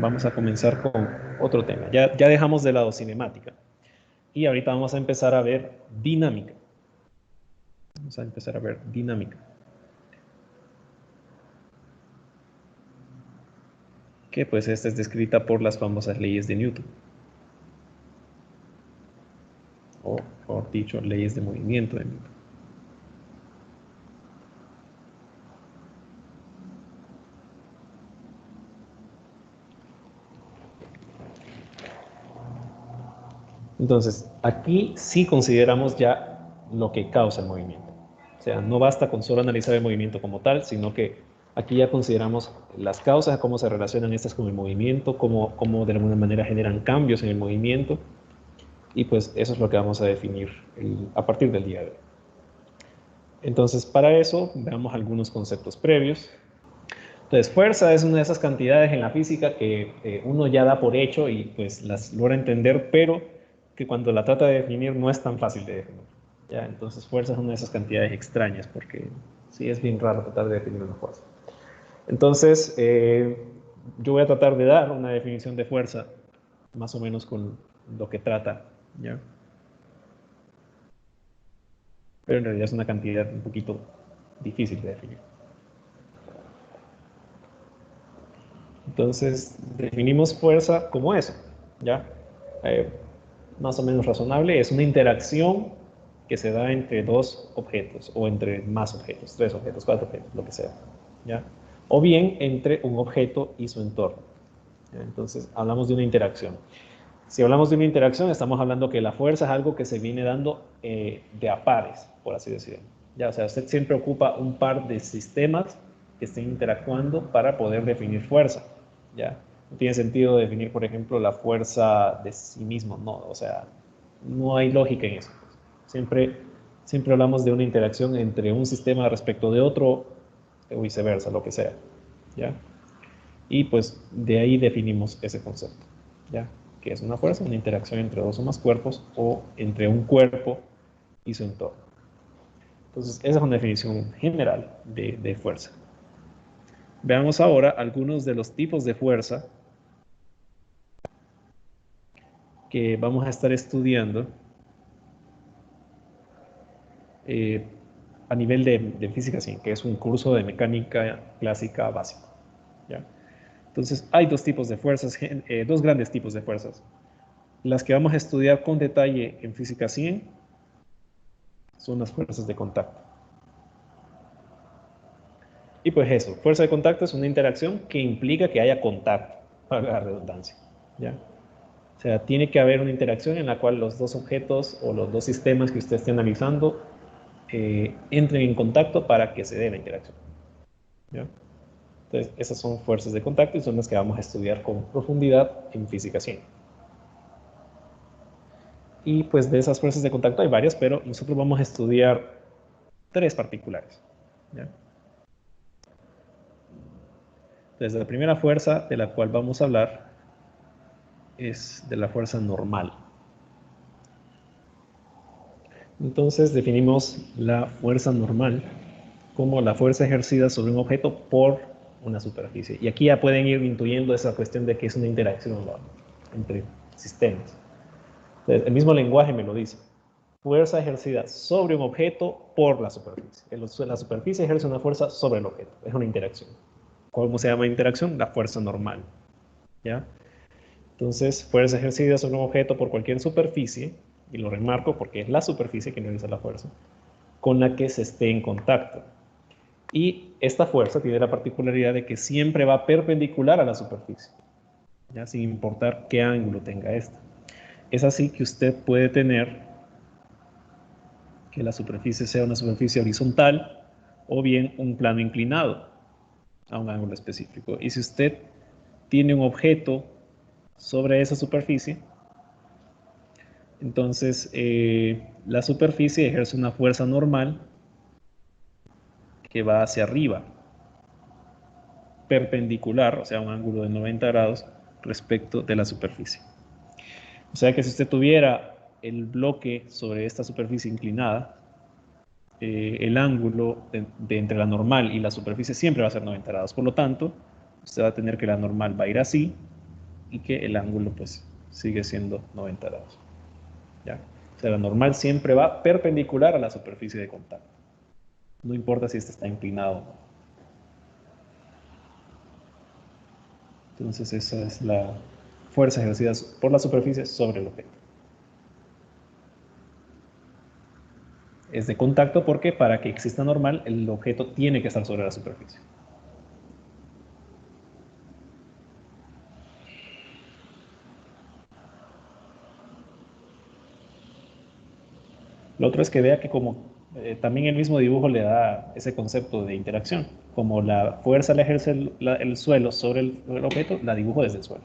vamos a comenzar con otro tema. Ya dejamos de lado cinemática. Y ahorita vamos a empezar a ver dinámica. Vamos a empezar a ver dinámica. Que pues esta es descrita por las famosas leyes de Newton. O, mejor dicho, leyes de movimiento de Newton. Entonces, aquí sí consideramos ya lo que causa el movimiento. O sea, no basta con solo analizar el movimiento como tal, sino que aquí ya consideramos las causas, cómo se relacionan estas con el movimiento, cómo de alguna manera generan cambios en el movimiento. Y pues eso es lo que vamos a definir a partir del día de hoy. Entonces, para eso, veamos algunos conceptos previos. Entonces, fuerza es una de esas cantidades en la física que uno ya da por hecho y pues las logra entender, pero que cuando la trata de definir no es tan fácil de definir. ¿Ya? Entonces, fuerza es una de esas cantidades extrañas porque sí es bien raro tratar de definir una fuerza. Entonces, yo voy a tratar de dar una definición de fuerza más o menos con lo que trata, ¿ya? Pero en realidad es una cantidad un poquito difícil de definir. Entonces, definimos fuerza como eso, ¿ya? Eh, Más o menos razonable, es una interacción que se da entre dos objetos, o entre más objetos, tres objetos, cuatro objetos, lo que sea, ¿ya? O bien entre un objeto y su entorno. ¿Ya? Entonces, hablamos de una interacción. Si hablamos de una interacción, estamos hablando que la fuerza es algo que se viene dando de a pares, por así decirlo. Ya, o sea, usted siempre ocupa un par de sistemas que estén interactuando para poder definir fuerza. ¿Ya? No tiene sentido definir, por ejemplo, la fuerza de sí mismo, no, o sea, no hay lógica en eso. Siempre, siempre hablamos de una interacción entre un sistema respecto de otro, o viceversa, lo que sea. ¿Ya? Y pues de ahí definimos ese concepto, ¿ya? Que es una fuerza, una interacción entre dos o más cuerpos o entre un cuerpo y su entorno. Entonces, esa es una definición general de fuerza. Veamos ahora algunos de los tipos de fuerza que vamos a estar estudiando eh, a nivel de física, sí, que es un curso de mecánica clásica básico, ¿ya? Entonces, hay dos tipos de fuerzas, dos grandes tipos de fuerzas. Las que vamos a estudiar con detalle en física 100 son las fuerzas de contacto. Y pues eso, fuerza de contacto es una interacción que implica que haya contacto, para la redundancia, ¿ya? O sea, tiene que haber una interacción en la cual los dos objetos o los dos sistemas que usted esté analizando entren en contacto para que se dé la interacción, ¿ya? Entonces, esas son fuerzas de contacto y son las que vamos a estudiar con profundidad en física 100. Y pues de esas fuerzas de contacto hay varias, pero nosotros vamos a estudiar tres particulares, ¿ya? Entonces, la primera fuerza de la cual vamos a hablar es de la fuerza normal. Entonces definimos la fuerza normal como la fuerza ejercida sobre un objeto por una superficie. Y aquí ya pueden ir intuyendo esa cuestión de que es una interacción, ¿no?, entre sistemas. Entonces, el mismo lenguaje me lo dice. Fuerza ejercida sobre un objeto por la superficie. La superficie ejerce una fuerza sobre el objeto. Es una interacción. ¿Cómo se llama interacción? La fuerza normal, ¿ya? Entonces, fuerza ejercida sobre un objeto por cualquier superficie, y lo remarco porque es la superficie que realiza la fuerza, con la que se esté en contacto. Y esta fuerza tiene la particularidad de que siempre va perpendicular a la superficie, ¿ya? Sin importar qué ángulo tenga esta. Es así que usted puede tener que la superficie sea una superficie horizontal o bien un plano inclinado a un ángulo específico. Y si usted tiene un objeto sobre esa superficie, entonces la superficie ejerce una fuerza normal que va hacia arriba, perpendicular, o sea, un ángulo de 90 grados respecto de la superficie. O sea que si usted tuviera el bloque sobre esta superficie inclinada, el ángulo de entre la normal y la superficie siempre va a ser 90 grados. Por lo tanto, usted va a tener que la normal va a ir así y que el ángulo pues sigue siendo 90 grados. ¿Ya? O sea, la normal siempre va perpendicular a la superficie de contacto. No importa si este está inclinado o no. Entonces esa es la fuerza ejercida por la superficie sobre el objeto. Es de contacto porque para que exista normal, el objeto tiene que estar sobre la superficie. Lo otro es que vea que como también el mismo dibujo le da ese concepto de interacción. Como la fuerza la ejerce el suelo sobre el objeto, la dibujo desde el suelo.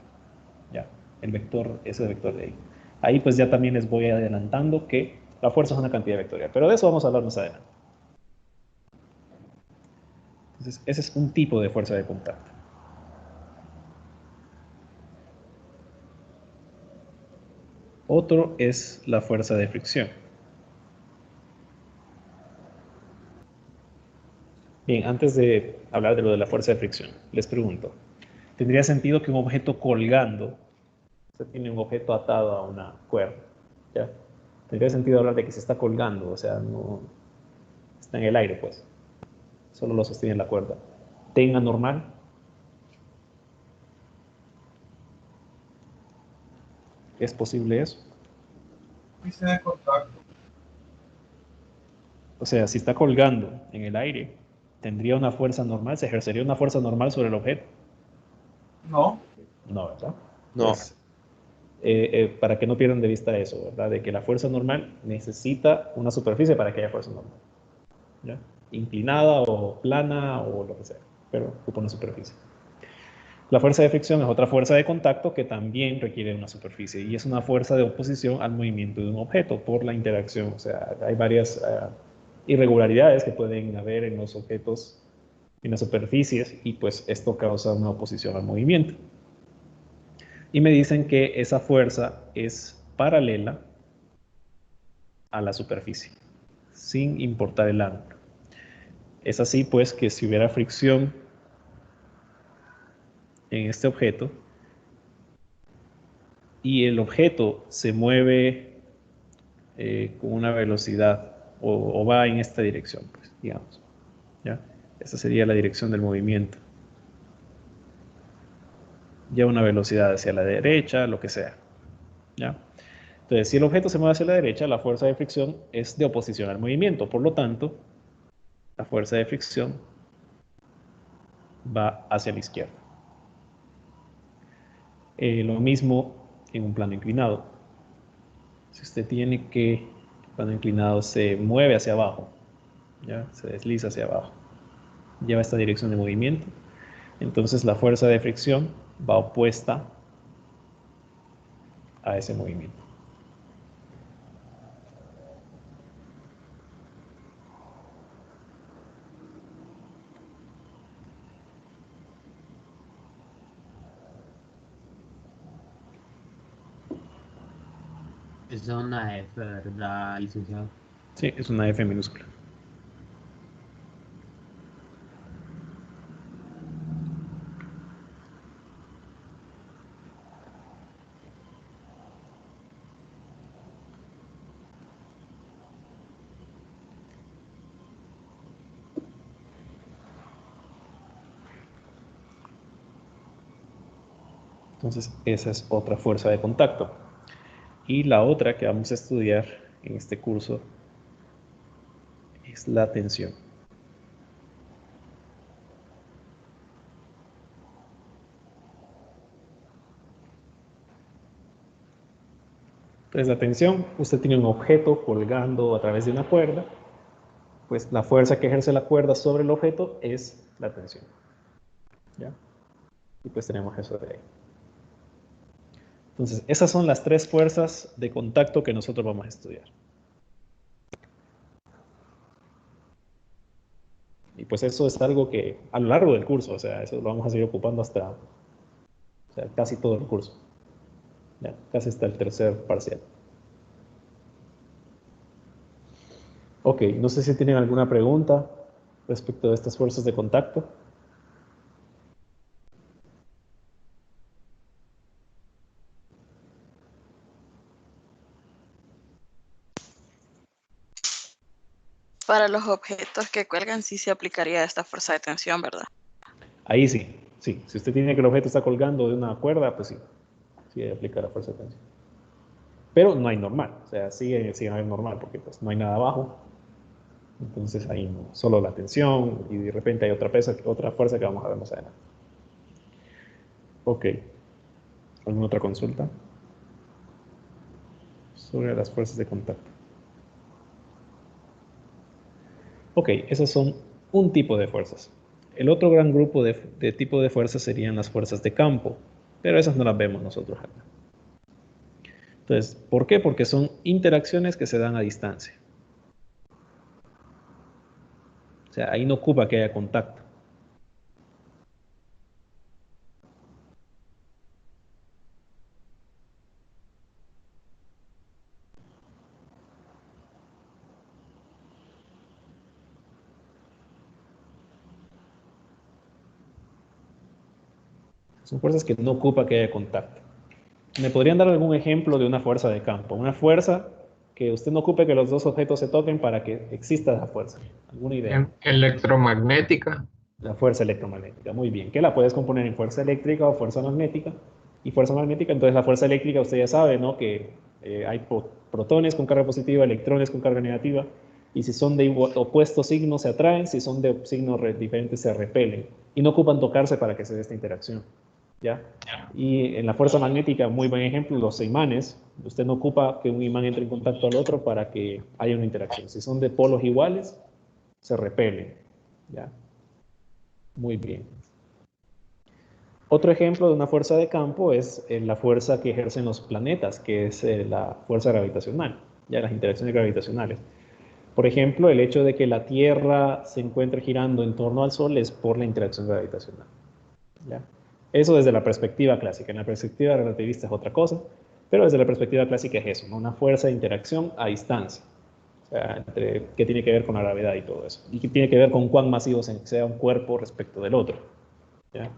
Ya, el vector, ese vector de ahí. Ahí pues ya también les voy adelantando que la fuerza es una cantidad vectorial, pero de eso vamos a hablar más adelante. Entonces, ese es un tipo de fuerza de contacto. Otro es la fuerza de fricción. Bien, antes de hablar de lo de la fuerza de fricción, les pregunto, ¿tendría sentido que un objeto colgando, usted tiene un objeto atado a una cuerda, ¿ya? ¿Tendría sentido hablar de que se está colgando? O sea, no está en el aire, pues, solo lo sostiene la cuerda. ¿Tenga normal? ¿Es posible eso? O sea, si está colgando en el aire, ¿tendría una fuerza normal? ¿Se ejercería una fuerza normal sobre el objeto? No. No, ¿verdad? No. Pues, para que no pierdan de vista eso, ¿verdad? De que la fuerza normal necesita una superficie para que haya fuerza normal. ¿Ya? Inclinada o plana o lo que sea, pero ocupa una superficie. La fuerza de fricción es otra fuerza de contacto que también requiere una superficie y es una fuerza de oposición al movimiento de un objeto por la interacción. O sea, hay varias irregularidades que pueden haber en los objetos, en las superficies, y pues esto causa una oposición al movimiento. Y me dicen que esa fuerza es paralela a la superficie, sin importar el ángulo. Es así pues que si hubiera fricción en este objeto y el objeto se mueve con una velocidad o va en esta dirección, pues, digamos, ¿ya? Esta sería la dirección del movimiento. Ya una velocidad hacia la derecha, lo que sea, ¿ya? Entonces, si el objeto se mueve hacia la derecha, la fuerza de fricción es de oposición al movimiento. Por lo tanto, la fuerza de fricción va hacia la izquierda. Lo mismo en un plano inclinado. Si usted tiene que el plano inclinado se mueve hacia abajo, ¿ya? Se desliza hacia abajo, lleva esta dirección de movimiento, entonces la fuerza de fricción va opuesta a ese movimiento. Es una F, ¿verdad, licenciado? Sí, es una F minúscula. Entonces, esa es otra fuerza de contacto. Y la otra que vamos a estudiar en este curso es la tensión. Entonces, la tensión, usted tiene un objeto colgando a través de una cuerda, pues la fuerza que ejerce la cuerda sobre el objeto es la tensión. ¿Ya? Y pues tenemos eso de ahí. Entonces, esas son las tres fuerzas de contacto que nosotros vamos a estudiar. Y pues eso es algo que a lo largo del curso, o sea, eso lo vamos a seguir ocupando hasta, o sea, casi todo el curso. Ya, casi hasta el tercer parcial. Ok, no sé si tienen alguna pregunta respecto de estas fuerzas de contacto. Para los objetos que cuelgan sí se aplicaría esta fuerza de tensión, ¿verdad? Ahí sí, sí. Si usted tiene que el objeto está colgando de una cuerda, pues sí, sí aplica la fuerza de tensión. Pero no hay normal, o sea, sigue sin haber normal, porque pues no hay nada abajo. Entonces ahí no, solo la tensión y de repente hay otra fuerza que vamos a ver más adelante. Ok. ¿Alguna otra consulta sobre las fuerzas de contacto? Ok, esas son un tipo de fuerzas. El otro gran grupo de tipo de fuerzas serían las fuerzas de campo, pero esas no las vemos nosotros acá. Entonces, ¿por qué? Porque son interacciones que se dan a distancia. O sea, ahí no ocupa que haya contacto. Son fuerzas que no ocupa que haya contacto. ¿Me podrían dar algún ejemplo de una fuerza de campo? Una fuerza que usted no ocupe que los dos objetos se toquen para que exista esa fuerza. ¿Alguna idea? Electromagnética. La fuerza electromagnética, muy bien. ¿Qué la puedes componer en fuerza eléctrica o fuerza magnética? Y fuerza magnética, entonces la fuerza eléctrica usted ya sabe, ¿no? Que hay protones con carga positiva, electrones con carga negativa, y si son de opuestos signos se atraen, si son de signos diferentes se repelen, y no ocupan tocarse para que se dé esta interacción, ¿ya? Y en la fuerza magnética, muy buen ejemplo, los imanes, usted no ocupa que un imán entre en contacto al otro para que haya una interacción. Si son de polos iguales, se repelen, ¿ya? Muy bien. Otro ejemplo de una fuerza de campo es la fuerza que ejercen los planetas, que es la fuerza gravitacional, ya las interacciones gravitacionales. Por ejemplo, el hecho de que la Tierra se encuentre girando en torno al Sol es por la interacción gravitacional, ¿ya? Eso desde la perspectiva clásica. En la perspectiva relativista es otra cosa, pero desde la perspectiva clásica es eso, ¿no? Una fuerza de interacción a distancia, o sea, que tiene que ver con la gravedad y todo eso, y que tiene que ver con cuán masivo sea un cuerpo respecto del otro, ¿ya?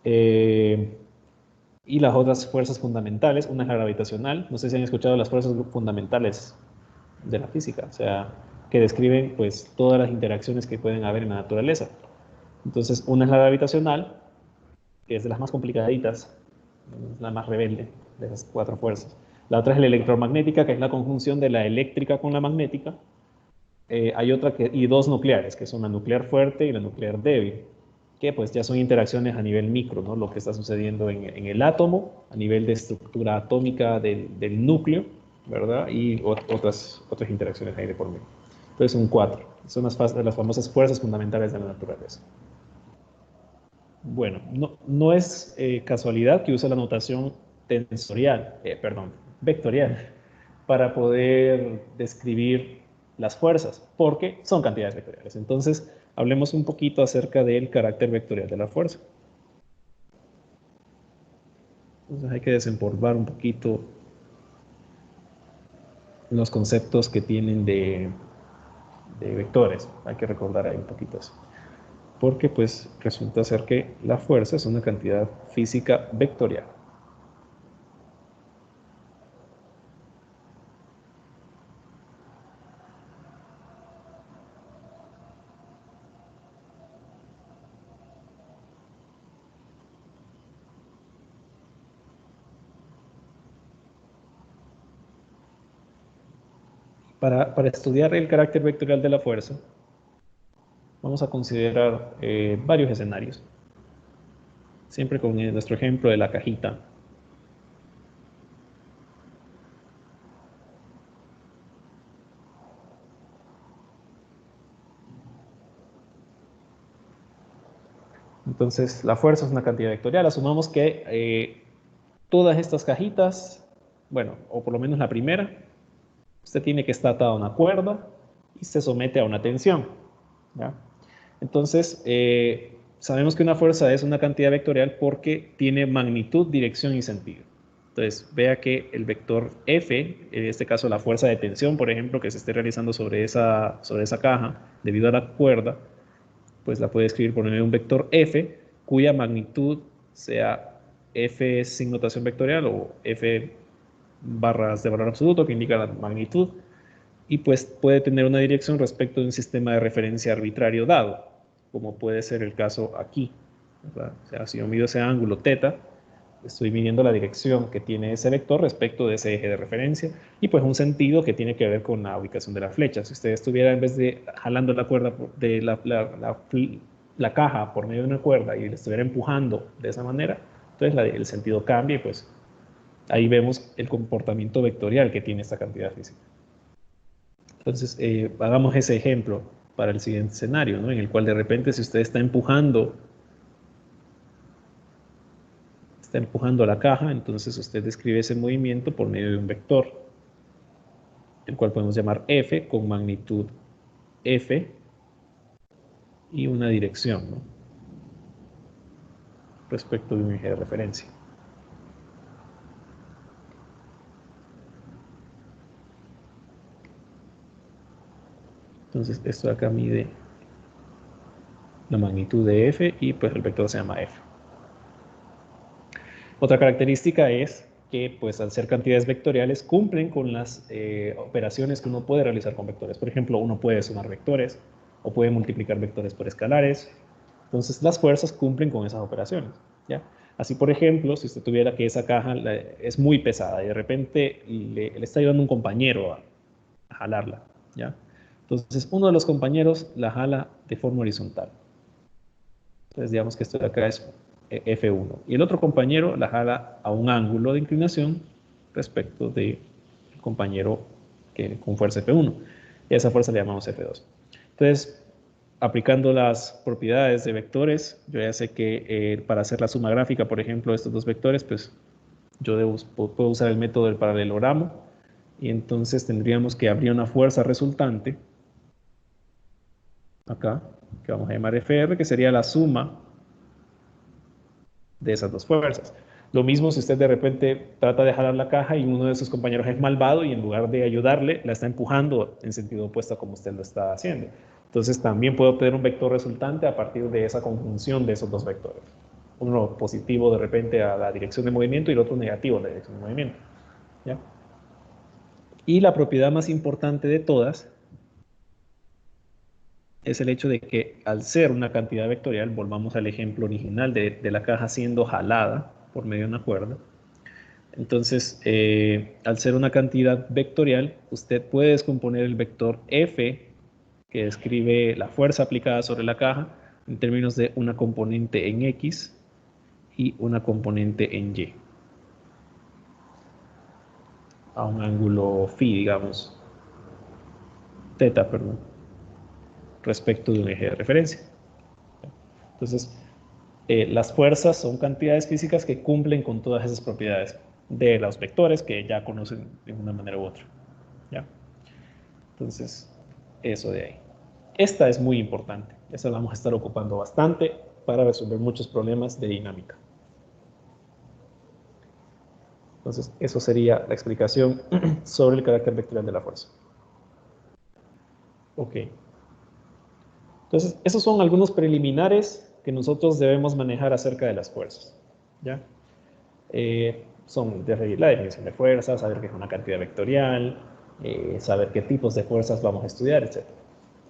Y las otras fuerzas fundamentales, una es la gravitacional, no sé si han escuchado las fuerzas fundamentales de la física, o sea, que describen pues todas las interacciones que pueden haber en la naturaleza. Entonces, una es la gravitacional, que es de las más complicaditas, es la más rebelde de esas cuatro fuerzas. La otra es la electromagnética, que es la conjunción de la eléctrica con la magnética. Hay otra y dos nucleares, que son la nuclear fuerte y la nuclear débil, que pues ya son interacciones a nivel micro, ¿no? Lo que está sucediendo en el átomo, a nivel de estructura atómica del núcleo, ¿verdad? Y otras interacciones ahí de por medio. Entonces son cuatro. Son las famosas fuerzas fundamentales de la naturaleza. Bueno, no es casualidad que use la notación vectorial, para poder describir las fuerzas, porque son cantidades vectoriales. Entonces, hablemos un poquito acerca del carácter vectorial de la fuerza. Entonces, hay que desempolvar un poquito los conceptos que tienen de vectores. Hay que recordar ahí un poquito eso. Porque pues resulta ser que la fuerza es una cantidad física vectorial. Para estudiar el carácter vectorial de la fuerza, vamos a considerar varios escenarios. Siempre con nuestro ejemplo de la cajita. Entonces, la fuerza es una cantidad vectorial. Asumamos que todas estas cajitas, bueno, o por lo menos la primera, usted tiene que estar atado a una cuerda y se somete a una tensión, ¿ya? Entonces, sabemos que una fuerza es una cantidad vectorial porque tiene magnitud, dirección y sentido. Entonces, vea que el vector F, en este caso la fuerza de tensión, por ejemplo, que se esté realizando sobre esa caja debido a la cuerda, pues la puede escribir por medio de un vector F, cuya magnitud sea F sin notación vectorial o F barras de valor absoluto, que indica la magnitud, y pues puede tener una dirección respecto de un sistema de referencia arbitrario dado, como puede ser el caso aquí, ¿verdad? O sea, si yo mido ese ángulo θ, estoy midiendo la dirección que tiene ese vector respecto de ese eje de referencia y pues un sentido que tiene que ver con la ubicación de la flecha. Si usted estuviera, en vez de jalando la cuerda de la caja por medio de una cuerda y le estuviera empujando de esa manera, entonces el sentido cambia y pues ahí vemos el comportamiento vectorial que tiene esta cantidad física. Entonces, hagamos ese ejemplo para el siguiente escenario, ¿no? En el cual de repente si usted está empujando la caja, entonces usted describe ese movimiento por medio de un vector, el cual podemos llamar F con magnitud F y una dirección, ¿no? Respecto de un eje de referencia. Entonces esto de acá mide la magnitud de F y pues el vector se llama F. Otra característica es que pues al ser cantidades vectoriales cumplen con las operaciones que uno puede realizar con vectores. Por ejemplo, uno puede sumar vectores o puede multiplicar vectores por escalares. Entonces las fuerzas cumplen con esas operaciones, ¿ya? Así, por ejemplo, si usted tuviera que esa caja es muy pesada y de repente le está ayudando un compañero a jalarla, ¿ya? Entonces uno de los compañeros la jala de forma horizontal. Entonces digamos que esto de acá es F1 y el otro compañero la jala a un ángulo de inclinación respecto del compañero con fuerza F1 y a esa fuerza le llamamos F2. Entonces, aplicando las propiedades de vectores, yo ya sé que para hacer la suma gráfica, por ejemplo, de estos dos vectores, pues yo puedo usar el método del paralelogramo y entonces tendríamos que habría una fuerza resultante acá, que vamos a llamar FR, que sería la suma de esas dos fuerzas. Lo mismo si usted de repente trata de jalar la caja y uno de sus compañeros es malvado y en lugar de ayudarle, la está empujando en sentido opuesto a como usted lo está haciendo. Entonces también puede obtener un vector resultante a partir de esa conjunción de esos dos vectores. Uno positivo de repente a la dirección de movimiento y el otro negativo a la dirección de movimiento, ¿ya? Y la propiedad más importante de todas es el hecho de que al ser una cantidad vectorial, volvamos al ejemplo original de la caja siendo jalada por medio de una cuerda. Entonces, al ser una cantidad vectorial, usted puede descomponer el vector F, que describe la fuerza aplicada sobre la caja, en términos de una componente en X y una componente en Y. A un ángulo phi, digamos, θ, perdón, respecto de un eje de referencia. Entonces, las fuerzas son cantidades físicas que cumplen con todas esas propiedades de los vectores que ya conocen de una manera u otra, ¿ya? Entonces, eso de ahí. Esta es muy importante. Esta la vamos a estar ocupando bastante para resolver muchos problemas de dinámica. Entonces, eso sería la explicación sobre el carácter vectorial de la fuerza. Ok. Entonces, esos son algunos preliminares que nosotros debemos manejar acerca de las fuerzas, ¿ya? Son la definición de fuerzas, saber qué es una cantidad vectorial, saber qué tipos de fuerzas vamos a estudiar, etc.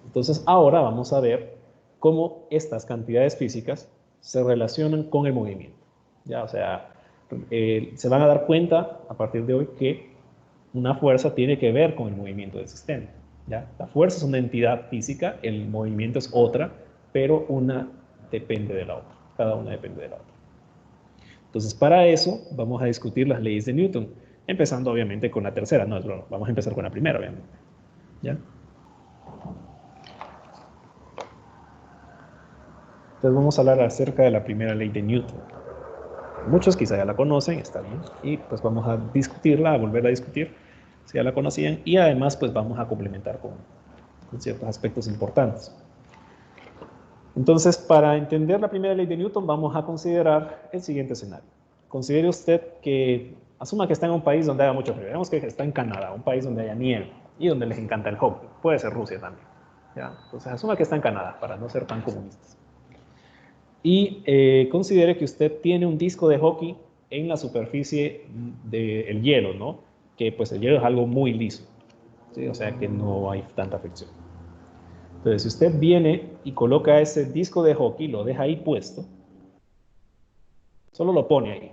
Entonces, ahora vamos a ver cómo estas cantidades físicas se relacionan con el movimiento, ¿ya? O sea, se van a dar cuenta a partir de hoy que una fuerza tiene que ver con el movimiento del sistema, ¿ya? La fuerza es una entidad física, el movimiento es otra, pero una depende de la otra, cada una depende de la otra. Entonces, para eso vamos a discutir las leyes de Newton, empezando obviamente con la tercera, no es broma, vamos a empezar con la primera, obviamente, ¿ya? Entonces vamos a hablar acerca de la primera ley de Newton. Muchos quizá ya la conocen, está bien, y pues vamos a discutirla, a volver a discutir, si ya la conocían, y además pues vamos a complementar con ciertos aspectos importantes. Entonces, para entender la primera ley de Newton, vamos a considerar el siguiente escenario. Considere usted que, asuma que está en un país donde haya mucho frío, digamos que está en Canadá, un país donde haya nieve, y donde les encanta el hockey, puede ser Rusia también, ¿ya? Entonces, asuma que está en Canadá, para no ser tan comunistas. Y considere que usted tiene un disco de hockey en la superficie del hielo, ¿no? Que pues el hielo es algo muy liso. ¿sí? O sea que no hay tanta fricción. Entonces, si usted viene y coloca ese disco de hockey, lo deja ahí puesto, solo lo pone ahí.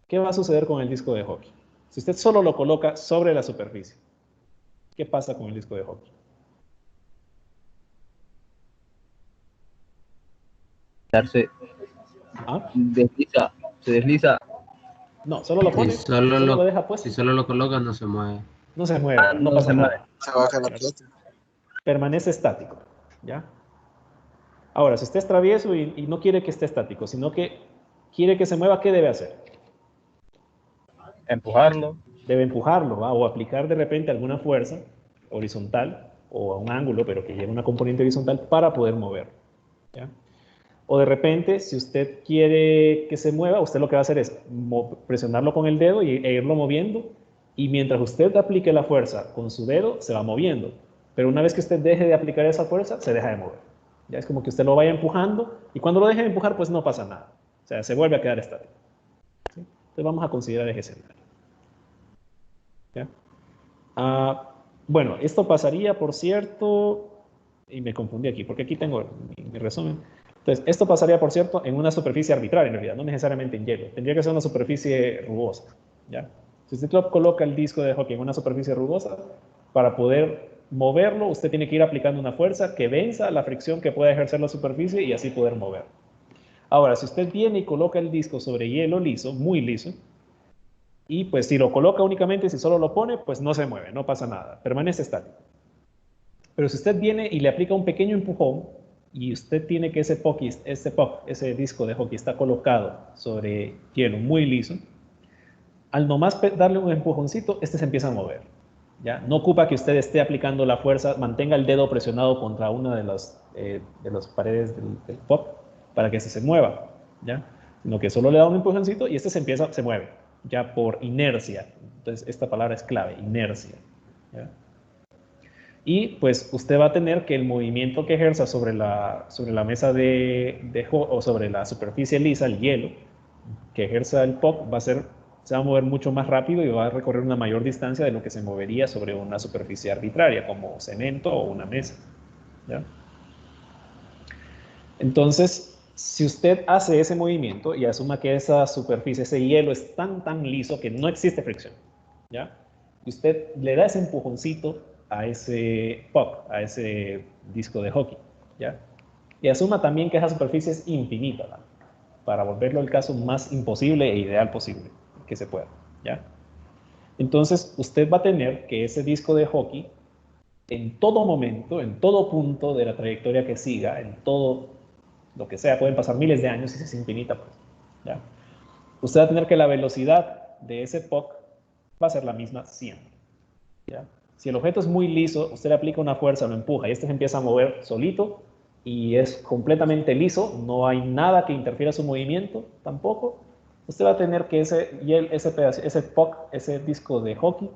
¿Qué va a suceder con el disco de hockey? Si usted solo lo coloca sobre la superficie, ¿qué pasa con el disco de hockey? Darse, ¿Ah? se desliza. No, solo lo Si pone, solo solo lo lo, deja si puesto. solo lo colocas, no se mueve. No se mueve, no No pasa se mueve. nada. Se va a quedar quieto. Permanece estático, ¿ya? Ahora, si usted es travieso y no quiere que esté estático, sino que quiere que se mueva, ¿qué debe hacer? Empujarlo. Debe empujarlo, ¿va? O aplicar de repente alguna fuerza horizontal o a un ángulo, pero que lleve una componente horizontal para poder mover, ¿ya? O de repente, si usted quiere que se mueva, usted lo que va a hacer es presionarlo con el dedo e irlo moviendo, y mientras usted aplique la fuerza con su dedo, se va moviendo. Pero una vez que usted deje de aplicar esa fuerza, se deja de mover. Ya es como que usted lo vaya empujando, y cuando lo deje de empujar, pues no pasa nada. O sea, se vuelve a quedar estático. ¿Sí? Entonces vamos a considerar ese escenario. ¿Ya? Bueno, esto pasaría, por cierto, y me confundí aquí, porque aquí tengo mi resumen. Entonces, esto pasaría, por cierto, en una superficie arbitraria, en realidad, no necesariamente en hielo. Tendría que ser una superficie rugosa, ¿ya? Si usted coloca el disco de hockey en una superficie rugosa, para poder moverlo, usted tiene que ir aplicando una fuerza que venza la fricción que pueda ejercer la superficie y así poder moverlo. Ahora, si usted viene y coloca el disco sobre hielo liso, muy liso, y pues si lo coloca únicamente, si solo lo pone, pues no se mueve, no pasa nada, permanece estático. Pero si usted viene y le aplica un pequeño empujón y usted tiene que ese disco de hockey está colocado sobre hielo muy liso, al nomás darle un empujoncito, este se empieza a mover. ¿Ya? No ocupa que usted esté aplicando la fuerza, mantenga el dedo presionado contra una de las paredes del puck para que se mueva, ¿ya? Sino que solo le da un empujoncito y este se mueve, ya por inercia. Entonces, esta palabra es clave, inercia. ¿Ya? Y pues usted va a tener que el movimiento que ejerza sobre la mesa o sobre la superficie lisa, el hielo, que ejerza el puck, se va a mover mucho más rápido y va a recorrer una mayor distancia de lo que se movería sobre una superficie arbitraria, como cemento o una mesa. ¿Ya? Entonces, si usted hace ese movimiento y asuma que esa superficie, ese hielo es tan liso que no existe fricción, ¿ya? Y usted le da ese empujoncito a ese puck, a ese disco de hockey, ¿ya? Y asuma también que esa superficie es infinita, ¿va? Para volverlo el caso más imposible e ideal posible que se pueda, ¿ya? Entonces, usted va a tener que ese disco de hockey, en todo momento, en todo punto de la trayectoria que siga, en todo lo que sea, pueden pasar miles de años y es infinita, pues, ¿ya? Usted va a tener que la velocidad de ese puck va a ser la misma siempre, ¿ya? Si el objeto es muy liso, usted le aplica una fuerza, lo empuja y este se empieza a mover solito y es completamente liso, no hay nada que interfiera su movimiento tampoco. Usted va a tener que ese puck, ese disco de hockey,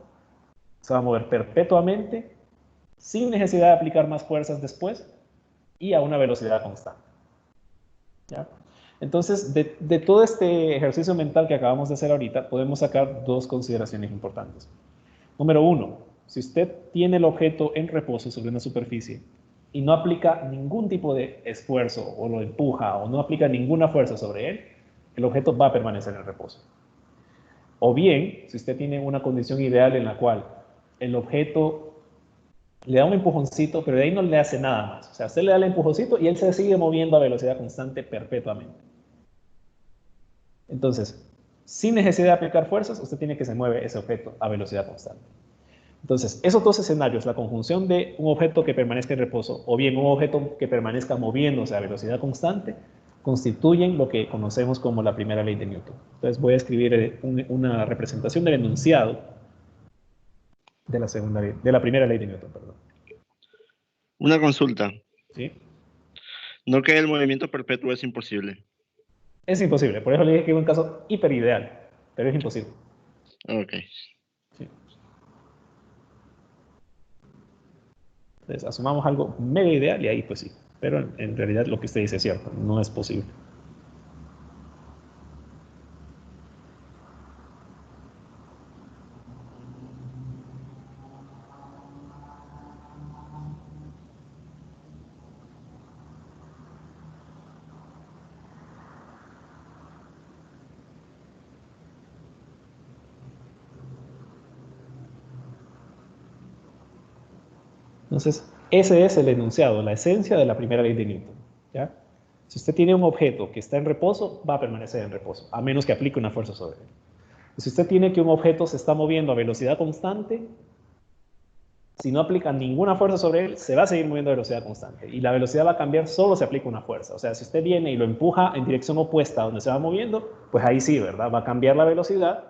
se va a mover perpetuamente sin necesidad de aplicar más fuerzas después y a una velocidad constante. ¿Ya? Entonces, de todo este ejercicio mental que acabamos de hacer ahorita, podemos sacar dos consideraciones importantes. Número uno, si usted tiene el objeto en reposo sobre una superficie y no aplica ningún tipo de esfuerzo o lo empuja o no aplica ninguna fuerza sobre él, el objeto va a permanecer en reposo. O bien, si usted tiene una condición ideal en la cual el objeto le da un empujoncito, pero de ahí no le hace nada más. O sea, usted le da el empujoncito y él se sigue moviendo a velocidad constante perpetuamente. Entonces, sin necesidad de aplicar fuerzas, usted tiene que se mueve ese objeto a velocidad constante. Entonces, esos dos escenarios, la conjunción de un objeto que permanezca en reposo o bien un objeto que permanezca moviéndose a velocidad constante, constituyen lo que conocemos como la primera ley de Newton. Entonces voy a escribir una representación del enunciado de la primera ley de Newton, perdón. Una consulta. ¿Sí? No que el movimiento perpetuo es imposible. Es imposible, por eso le dije que es un caso hiperideal, pero es imposible. Ok. ¿Sí? Entonces, asumamos algo mega ideal y ahí pues sí. Pero en realidad lo que usted dice es cierto, no es posible. Entonces, ese es el enunciado, la esencia de la primera ley de Newton, ¿ya? Si usted tiene un objeto que está en reposo, va a permanecer en reposo, a menos que aplique una fuerza sobre él. Si usted tiene que un objeto se está moviendo a velocidad constante, si no aplica ninguna fuerza sobre él, se va a seguir moviendo a velocidad constante. Y la velocidad va a cambiar solo si aplica una fuerza. O sea, si usted viene y lo empuja en dirección opuesta a donde se va moviendo, pues ahí sí, ¿verdad? Va a cambiar la velocidad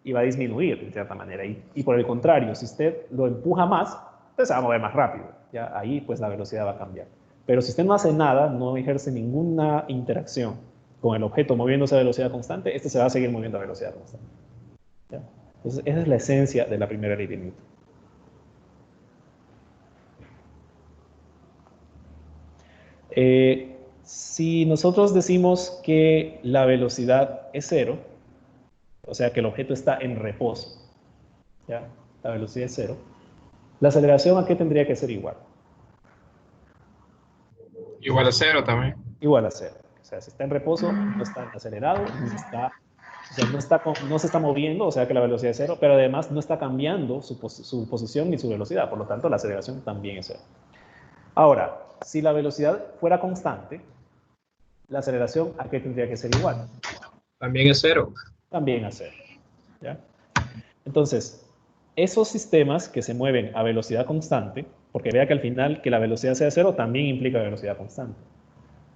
y va a disminuir de cierta manera. Y por el contrario, si usted lo empuja más, pues se va a mover más rápido. ¿Ya? Ahí pues la velocidad va a cambiar. Pero si usted no hace nada, no ejerce ninguna interacción con el objeto moviéndose a velocidad constante, este se va a seguir moviendo a velocidad constante. ¿Ya? Entonces, esa es la esencia de la primera ley de Newton. Si nosotros decimos que la velocidad es cero, o sea que el objeto está en reposo, ¿ya? La velocidad es cero, la aceleración ¿a qué tendría que ser igual? Igual a cero también. Igual a cero. O sea, si está en reposo, no está acelerado, no se está moviendo, o sea que la velocidad es cero, pero además no está cambiando su posición ni su velocidad, por lo tanto la aceleración también es cero. Ahora, si la velocidad fuera constante, la aceleración ¿a qué tendría que ser igual? También es cero. También a cero. ¿Ya? Entonces, esos sistemas que se mueven a velocidad constante, porque vea que al final que la velocidad sea cero también implica velocidad constante.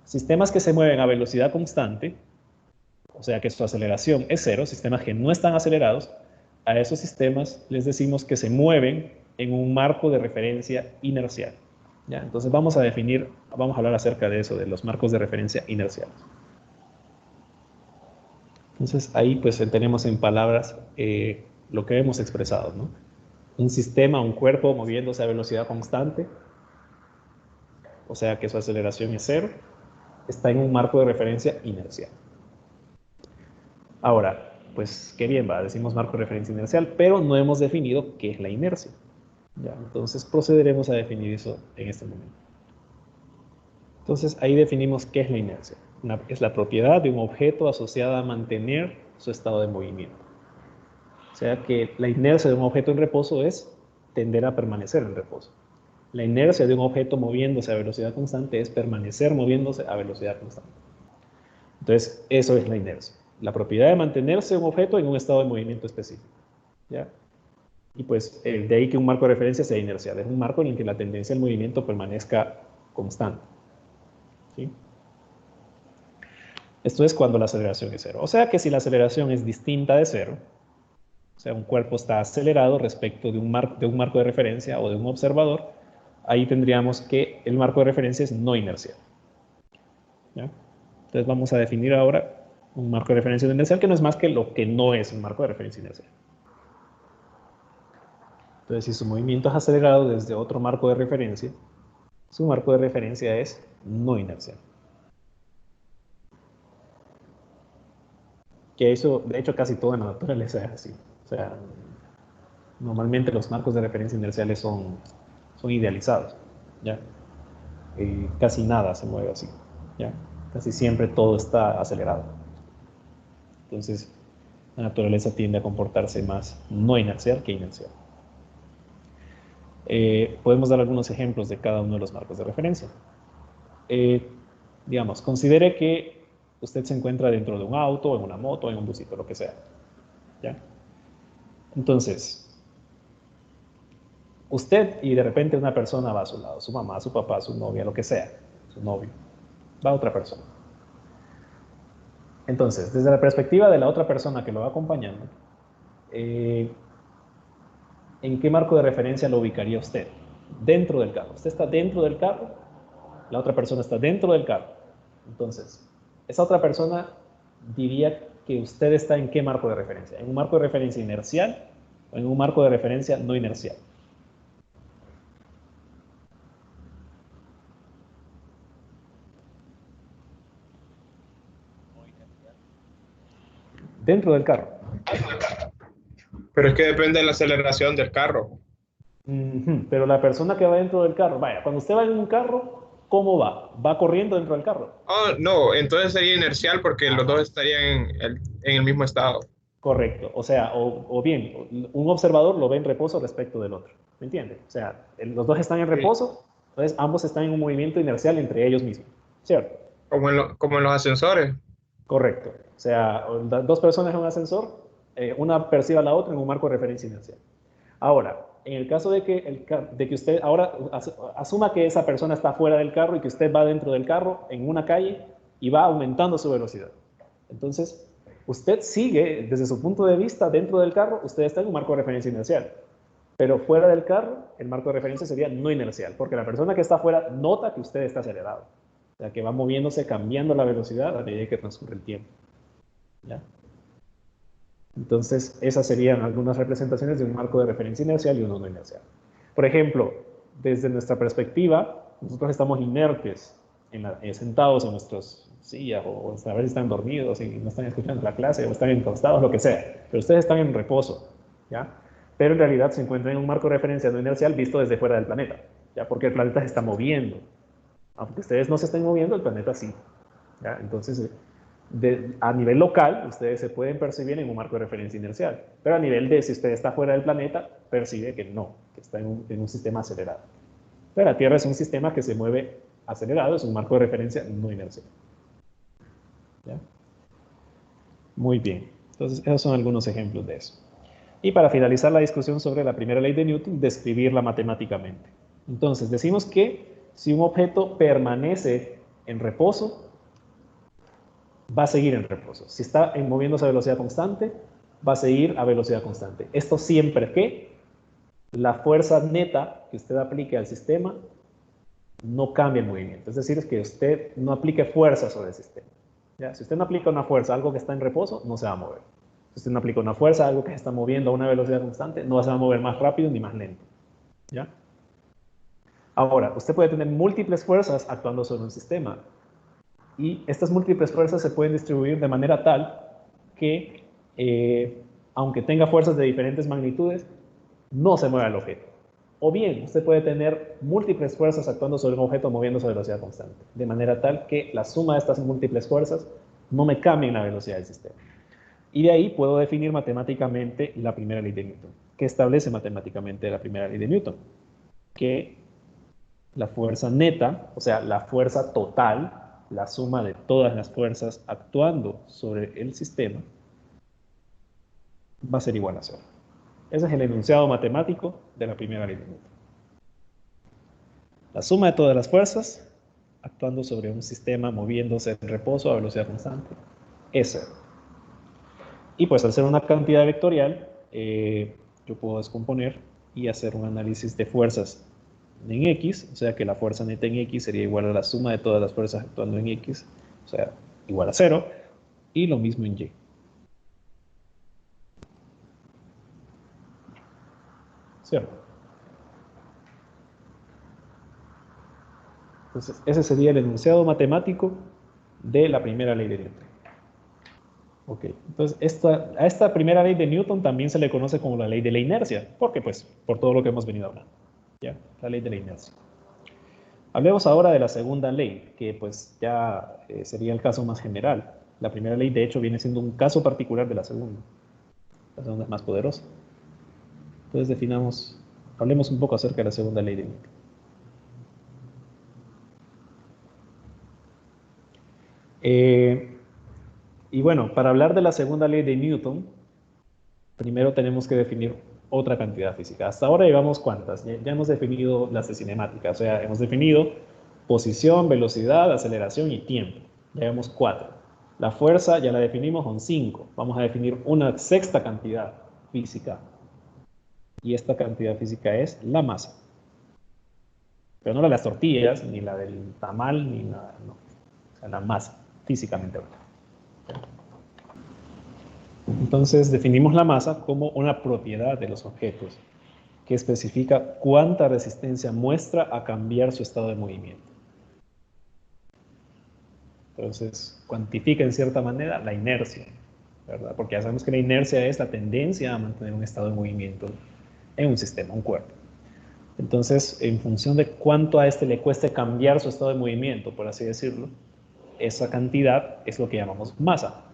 Sistemas que se mueven a velocidad constante, o sea que su aceleración es cero, sistemas que no están acelerados, a esos sistemas les decimos que se mueven en un marco de referencia inercial. ¿Ya? Entonces vamos a hablar acerca de eso, de los marcos de referencia inerciales. Entonces ahí pues tenemos en palabras lo que hemos expresado, ¿no? Un sistema, un cuerpo moviéndose a velocidad constante, o sea que su aceleración es cero, está en un marco de referencia inercial. Ahora, pues qué bien, decimos marco de referencia inercial, pero no hemos definido qué es la inercia. ¿Ya? Entonces procederemos a definir eso en este momento. Entonces ahí definimos qué es la inercia. Es la propiedad de un objeto asociada a mantener su estado de movimiento. O sea que la inercia de un objeto en reposo es tender a permanecer en reposo. La inercia de un objeto moviéndose a velocidad constante es permanecer moviéndose a velocidad constante. Entonces, eso es la inercia. La propiedad de mantenerse un objeto en un estado de movimiento específico. ¿Ya? Y pues de ahí que un marco de referencia sea inercial. Es un marco en el que la tendencia al movimiento permanezca constante. ¿Sí? Esto es cuando la aceleración es cero. O sea que si la aceleración es distinta de cero, o sea, un cuerpo está acelerado respecto de un marco de referencia o de un observador, ahí tendríamos que el marco de referencia es no inercial. ¿Ya? Entonces vamos a definir ahora un marco de referencia no inercial que no es más que lo que no es un marco de referencia inercial. Entonces, si su movimiento es acelerado desde otro marco de referencia, su marco de referencia es no inercial. Que eso, de hecho, casi todo en la naturaleza es así. O sea, normalmente los marcos de referencia inerciales son idealizados, ¿ya? Casi nada se mueve así, ¿ya? Casi siempre todo está acelerado. Entonces, la naturaleza tiende a comportarse más no inercial que inercial. Podemos dar algunos ejemplos de cada uno de los marcos de referencia. Digamos, considere que usted se encuentra dentro de un auto, en una moto, en un busito, lo que sea. ¿Ya? Entonces, usted y de repente una persona va a su lado, su mamá, su papá, su novia, lo que sea, su novio. Va otra persona. Entonces, desde la perspectiva de la otra persona que lo va acompañando, ¿en qué marco de referencia lo ubicaría usted? Dentro del carro. Usted está dentro del carro, la otra persona está dentro del carro. Entonces, esa otra persona diría que usted está en qué marco de referencia. ¿En un marco de referencia inercial o en un marco de referencia no inercial? Dentro del carro. Pero es que depende de la aceleración del carro. Pero la persona que va dentro del carro, vaya, cuando usted va en un carro, ¿cómo va? ¿Va corriendo dentro del carro? Oh, no, entonces sería inercial porque los dos estarían en el mismo estado. Correcto. O sea, o bien, un observador lo ve en reposo respecto del otro. ¿Me entiende? O sea, los dos están en reposo, entonces ambos están en un movimiento inercial entre ellos mismos. ¿Cierto? Como en los ascensores. Correcto. O sea, dos personas en un ascensor, una percibe a la otra en un marco de referencia inercial. Ahora, en el caso de que usted ahora asuma que esa persona está fuera del carro y que usted va dentro del carro en una calle y va aumentando su velocidad. Entonces, usted sigue, desde su punto de vista, dentro del carro, usted está en un marco de referencia inercial. Pero fuera del carro, el marco de referencia sería no inercial, porque la persona que está afuera nota que usted está acelerado. O sea, que va moviéndose, cambiando la velocidad a medida que transcurre el tiempo. ¿Ya? Entonces, esas serían algunas representaciones de un marco de referencia inercial y uno no inercial. Por ejemplo, desde nuestra perspectiva, nosotros estamos inertes, sentados en nuestras sillas, o a ver si están dormidos y no están escuchando la clase, o están encostados, lo que sea. Pero ustedes están en reposo, ¿ya? Pero en realidad se encuentran en un marco de referencia no inercial visto desde fuera del planeta, ¿ya? Porque el planeta se está moviendo. Aunque ustedes no se estén moviendo, el planeta sí, ¿ya? Entonces, a nivel local, ustedes se pueden percibir en un marco de referencia inercial, pero a nivel de si usted está fuera del planeta, percibe que no, que está en un sistema acelerado. Pero la Tierra es un sistema que se mueve acelerado, es un marco de referencia no inercial. ¿Ya? Muy bien, entonces esos son algunos ejemplos de eso. Y para finalizar la discusión sobre la primera ley de Newton, describirla matemáticamente. Entonces, decimos que si un objeto permanece en reposo, va a seguir en reposo. Si está moviéndose a velocidad constante, va a seguir a velocidad constante. Esto siempre que la fuerza neta que usted aplique al sistema no cambie el movimiento. Es decir, que usted no aplique fuerza sobre el sistema. ¿Ya? Si usted no aplica una fuerza a algo que está en reposo, no se va a mover. Si usted no aplica una fuerza a algo que se está moviendo a una velocidad constante, no se va a mover más rápido ni más lento. ¿Ya? Ahora, usted puede tener múltiples fuerzas actuando sobre un sistema. Y estas múltiples fuerzas se pueden distribuir de manera tal que, aunque tenga fuerzas de diferentes magnitudes, no se mueva el objeto. O bien, usted puede tener múltiples fuerzas actuando sobre un objeto moviéndose a velocidad constante, de manera tal que la suma de estas múltiples fuerzas no me cambie la velocidad del sistema. Y de ahí puedo definir matemáticamente la primera ley de Newton. ¿Qué establece matemáticamente la primera ley de Newton? Que la fuerza neta, o sea, la fuerza total, la suma de todas las fuerzas actuando sobre el sistema, va a ser igual a 0. Ese es el enunciado matemático de la primera ley de Newton. La suma de todas las fuerzas actuando sobre un sistema moviéndose en reposo a velocidad constante es 0. Y pues al ser una cantidad vectorial, yo puedo descomponer y hacer un análisis de fuerzas en X, o sea que la fuerza neta en X sería igual a la suma de todas las fuerzas actuando en X, o sea, igual a 0, y lo mismo en Y. ¿Cierto? Entonces, ese sería el enunciado matemático de la primera ley de Newton. Ok, entonces a esta primera ley de Newton también se le conoce como la ley de la inercia, porque pues, por todo lo que hemos venido hablando, ¿ya? La ley de la inercia. Hablemos ahora de la segunda ley, que pues ya sería el caso más general. La primera ley, de hecho, viene siendo un caso particular de la segunda. La segunda es más poderosa. Entonces hablemos un poco acerca de la segunda ley de Newton. Y bueno, para hablar de la segunda ley de Newton, primero tenemos que definir otra cantidad física. Hasta ahora llevamos ¿cuántas? Ya hemos definido las de cinemática, o sea, hemos definido posición, velocidad, aceleración y tiempo. Ya llevamos 4. La fuerza ya la definimos, son 5. Vamos a definir una sexta cantidad física. Y esta cantidad física es la masa. Pero no la de las tortillas, ni la del tamal, ni nada, no. O sea, la masa, físicamente hablando. Entonces definimos la masa como una propiedad de los objetos que especifica cuánta resistencia muestra a cambiar su estado de movimiento. Entonces cuantifica en cierta manera la inercia, ¿verdad? Porque ya sabemos que la inercia es la tendencia a mantener un estado de movimiento en un sistema, un cuerpo. Entonces, en función de cuánto a este le cueste cambiar su estado de movimiento, por así decirlo, esa cantidad es lo que llamamos masa.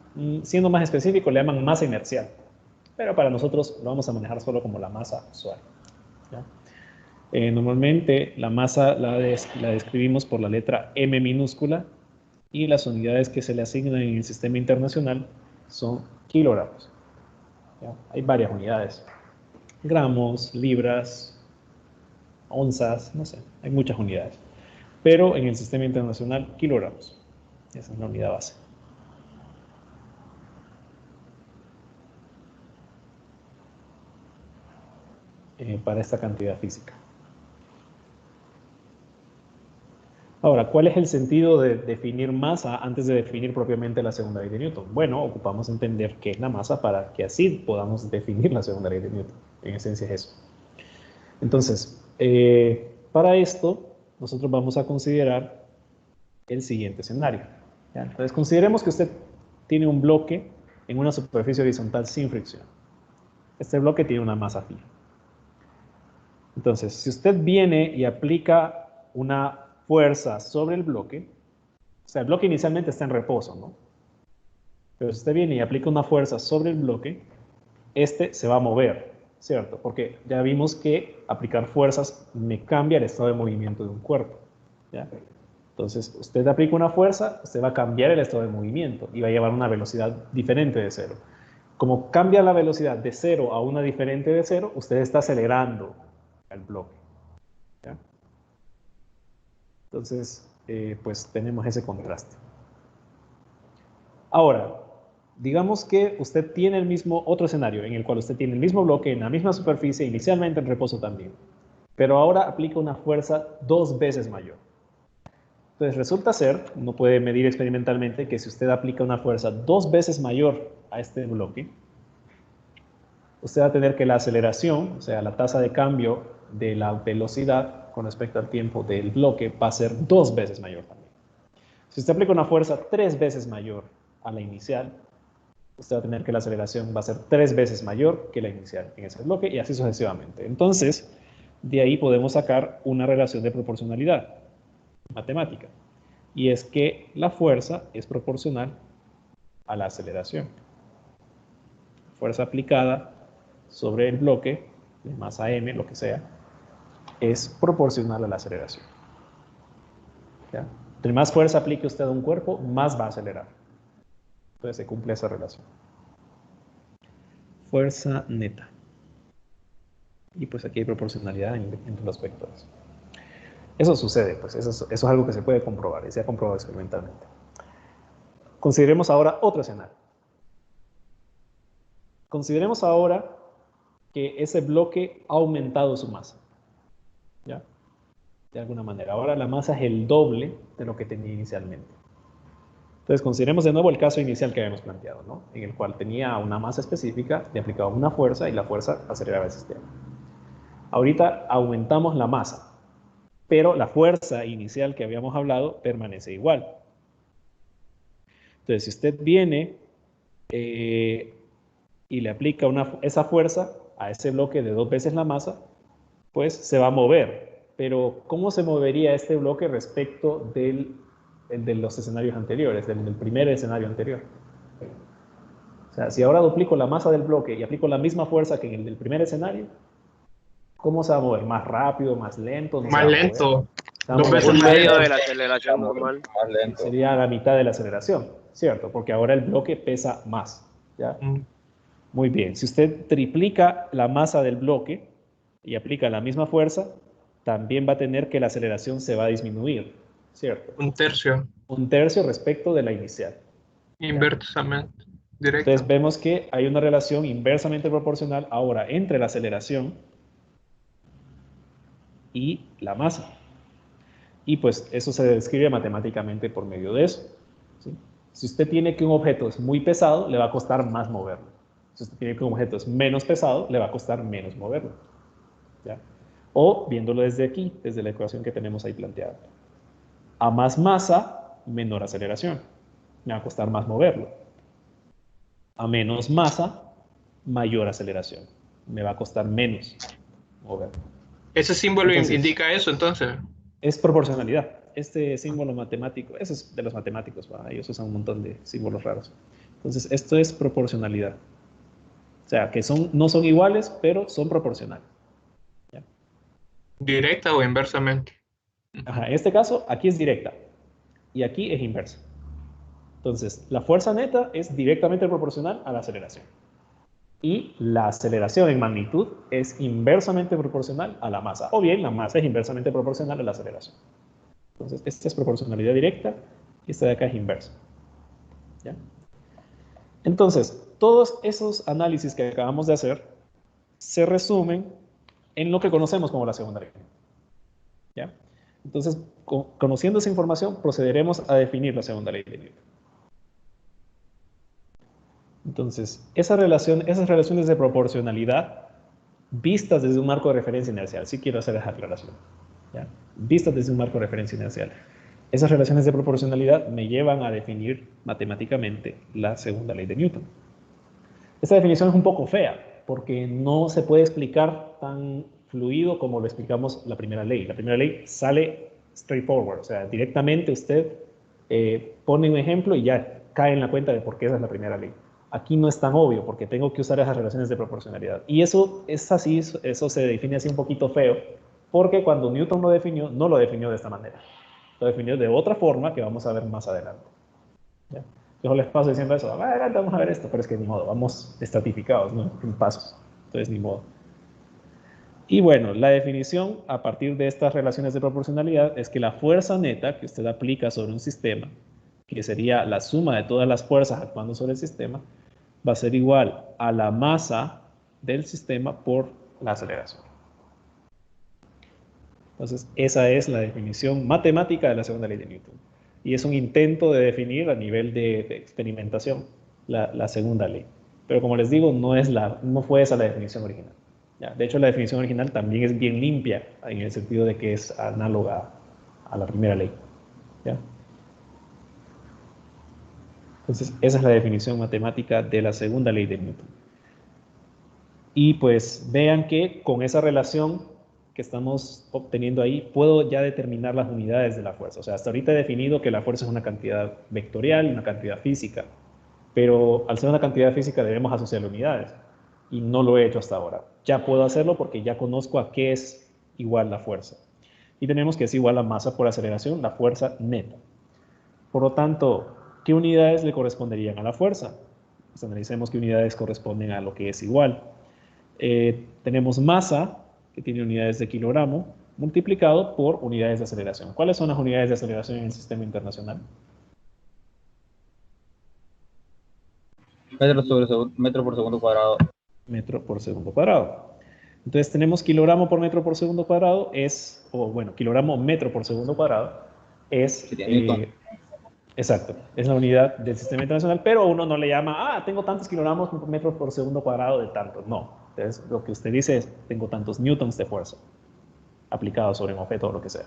Siendo más específico, le llaman masa inercial. Pero para nosotros lo vamos a manejar solo como la masa usual. ¿Ya? Normalmente la masa la describimos por la letra M minúscula y las unidades que se le asignan en el sistema internacional son kilogramos. ¿Ya? Hay varias unidades. Gramos, libras, onzas, no sé, hay muchas unidades. Pero en el sistema internacional, kilogramos. Esa es la unidad base. Para esta cantidad física. Ahora, ¿cuál es el sentido de definir masa antes de definir propiamente la segunda ley de Newton? Bueno, ocupamos entender qué es la masa para que así podamos definir la segunda ley de Newton. En esencia es eso. Entonces, para esto, nosotros vamos a considerar el siguiente escenario. ¿Ya? Entonces, consideremos que usted tiene un bloque en una superficie horizontal sin fricción. Este bloque tiene una masa fija. Entonces, si usted viene y aplica una fuerza sobre el bloque, o sea, el bloque inicialmente está en reposo, ¿no? Pero si usted viene y aplica una fuerza sobre el bloque, este se va a mover, ¿cierto? Porque ya vimos que aplicar fuerzas me cambia el estado de movimiento de un cuerpo, ¿ya? Entonces, usted aplica una fuerza, usted va a cambiar el estado de movimiento y va a llevar una velocidad diferente de cero. Como cambia la velocidad de cero a una diferente de cero, usted está acelerando el bloque. ¿Ya? Entonces, pues tenemos ese contraste. Ahora, digamos que usted tiene el mismo otro escenario en el cual usted tiene el mismo bloque en la misma superficie, inicialmente en reposo también, pero ahora aplica una fuerza 2 veces mayor. Entonces resulta ser, uno puede medir experimentalmente, que si usted aplica una fuerza 2 veces mayor a este bloque, usted va a tener que la aceleración, o sea, la tasa de cambio de la velocidad con respecto al tiempo del bloque va a ser 2 veces mayor también. Si usted aplica una fuerza 3 veces mayor a la inicial, usted va a tener que la aceleración va a ser 3 veces mayor que la inicial en ese bloque y así sucesivamente. Entonces, de ahí podemos sacar una relación de proporcionalidad matemática. Y es que la fuerza es proporcional a la aceleración. Fuerza aplicada sobre el bloque de masa m, lo que sea, es proporcional a la aceleración. ¿Ya? Entre más fuerza aplique usted a un cuerpo, más va a acelerar. Entonces se cumple esa relación. Fuerza neta. Y pues aquí hay proporcionalidad entre los vectores. Eso sucede, pues eso es algo que se puede comprobar y se ha comprobado experimentalmente. Consideremos ahora otro escenario. Consideremos ahora que ese bloque ha aumentado su masa. ¿Ya? De alguna manera. Ahora la masa es el doble de lo que tenía inicialmente. Entonces consideremos de nuevo el caso inicial que habíamos planteado, ¿no? En el cual tenía una masa específica, le aplicaba una fuerza y la fuerza aceleraba el sistema. Ahorita aumentamos la masa, pero la fuerza inicial que habíamos hablado permanece igual. Entonces, si usted viene y le aplica esa fuerza a ese bloque de 2 veces la masa, pues se va a mover. Pero, ¿cómo se movería este bloque respecto de los escenarios anteriores, del primer escenario anterior? O sea, si ahora duplico la masa del bloque y aplico la misma fuerza que en el del primer escenario, ¿cómo se va a mover? ¿Más rápido, más lento? No Más lento. Dos veces Un más medio lento. de la aceleración normal. Más lento. Sería la mitad de la aceleración, ¿cierto? Porque ahora el bloque pesa más, ¿ya? Muy bien. Si usted triplica la masa del bloque y aplica la misma fuerza, también va a tener que la aceleración se va a disminuir, ¿cierto? Un tercio. 1/3 respecto de la inicial. Inversamente. Directo. Entonces vemos que hay una relación inversamente proporcional ahora entre la aceleración y la masa. Y pues eso se describe matemáticamente por medio de eso, ¿sí? Si usted tiene que un objeto es muy pesado, le va a costar más moverlo. Si usted tiene que un objeto es menos pesado, le va a costar menos moverlo. ¿Ya? O viéndolo desde aquí, desde la ecuación que tenemos ahí planteada. A más masa, menor aceleración. Me va a costar más moverlo. A menos masa, mayor aceleración. Me va a costar menos moverlo. Ese símbolo Entonces, indica eso, entonces. es proporcionalidad. Este símbolo matemático, ese es de los matemáticos, ¿va? Ellos usan un montón de símbolos raros. Entonces, esto es proporcionalidad. O sea, que no son iguales, pero son proporcionales. ¿Ya? ¿Directa o inversamente? Ajá, en este caso, aquí es directa y aquí es inversa. Entonces, la fuerza neta es directamente proporcional a la aceleración. Y la aceleración en magnitud es inversamente proporcional a la masa. O bien, la masa es inversamente proporcional a la aceleración. Entonces, esta es proporcionalidad directa y esta de acá es inversa. ¿Ya? Entonces, todos esos análisis que acabamos de hacer se resumen en lo que conocemos como la segunda ley. ¿Ya? Entonces, conociendo esa información, procederemos a definir la segunda ley de Newton. Entonces, esas relaciones de proporcionalidad vistas desde un marco de referencia inercial, sí quiero hacer esa aclaración, ¿ya? Vistas desde un marco de referencia inercial. Esas relaciones de proporcionalidad me llevan a definir matemáticamente la segunda ley de Newton. Esta definición es un poco fea, porque no se puede explicar tan fluido como lo explicamos la primera ley. La primera ley sale straightforward, o sea, directamente usted pone un ejemplo y ya cae en la cuenta de por qué esa es la primera ley. Aquí no es tan obvio, porque tengo que usar esas relaciones de proporcionalidad. Y eso es así, eso se define así un poquito feo, porque cuando Newton lo definió, no lo definió de esta manera. Lo definió de otra forma que vamos a ver más adelante. ¿Ya? Yo les paso diciendo eso, adelante vamos a ver esto, pero es que ni modo, vamos estratificados, ¿no? En pasos, entonces ni modo. Y bueno, la definición a partir de estas relaciones de proporcionalidad es que la fuerza neta que usted aplica sobre un sistema, que sería la suma de todas las fuerzas actuando sobre el sistema, va a ser igual a la masa del sistema por la aceleración. Entonces, esa es la definición matemática de la segunda ley de Newton. Y es un intento de definir a nivel de experimentación la segunda ley. Pero como les digo, no fue esa la definición original. ¿Ya? De hecho, la definición original también es bien limpia, en el sentido de que es análoga a la primera ley. ¿Ya? Entonces, esa es la definición matemática de la segunda ley de Newton. Y pues vean que con esa relación que estamos obteniendo ahí, puedo ya determinar las unidades de la fuerza. O sea, hasta ahorita he definido que la fuerza es una cantidad vectorial, una cantidad física. Pero al ser una cantidad física debemos asociar unidades. Y no lo he hecho hasta ahora. Ya puedo hacerlo porque ya conozco a qué es igual la fuerza. Y tenemos que es igual a masa por aceleración, la fuerza neta. Por lo tanto, ¿qué unidades le corresponderían a la fuerza? Pues analicemos qué unidades corresponden a lo que es igual. Tenemos masa, que tiene unidades de kilogramo, multiplicado por unidades de aceleración. ¿Cuáles son las unidades de aceleración en el sistema internacional? Metro por segundo cuadrado. Metro por segundo cuadrado. Entonces tenemos kilogramo por metro por segundo cuadrado kilogramo metro por segundo cuadrado es... exacto, es la unidad del sistema internacional, pero uno no le llama, tengo tantos kilogramos por metro por segundo cuadrado de tanto. No, entonces lo que usted dice es, tengo tantos newtons de fuerza aplicados sobre un objeto o lo que sea.